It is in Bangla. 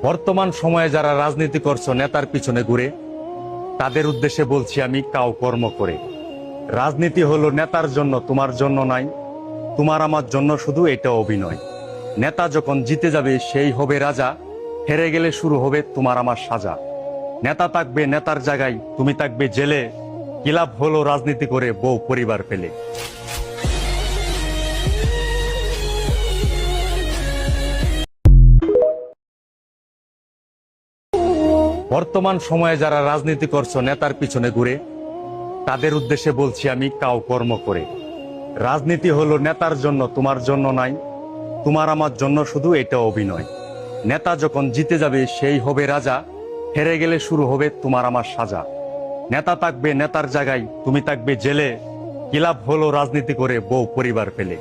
বর্তমান সময়ে যারা রাজনীতি করছো নেতার পিছনে ঘুরে, তাদের উদ্দেশ্যে বলছি আমি, কাও কর্ম করে। রাজনীতি হলো নেতার জন্য, তোমার জন্য নাই। তোমার আমার জন্য শুধু এটা অভিনয়। নেতা যখন জিতে যাবে সেই হবে রাজা, হেরে গেলে শুরু হবে তোমার আমার সাজা। নেতা থাকবে নেতার জায়গায়, তুমি থাকবে জেলে। কি লাভ হলো রাজনীতি করে বউ পরিবার পেলে। বর্তমান সময়ে যারা রাজনীতি করছো নেতার পিছনে ঘুরে, তাদের উদ্দেশ্যে বলছি আমি, কাও কর্ম করে। রাজনীতি হলো নেতার জন্য, তোমার জন্য নাই। তোমার আমার জন্য শুধু এটা অভিনয়। নেতা যখন জিতে যাবে সেই হবে রাজা, হেরে গেলে শুরু হবে তোমার আমার সাজা। নেতা থাকবে নেতার জায়গায়, তুমি থাকবে জেলে। কি লাভ হলো রাজনীতি করে বউ পরিবার পেলে।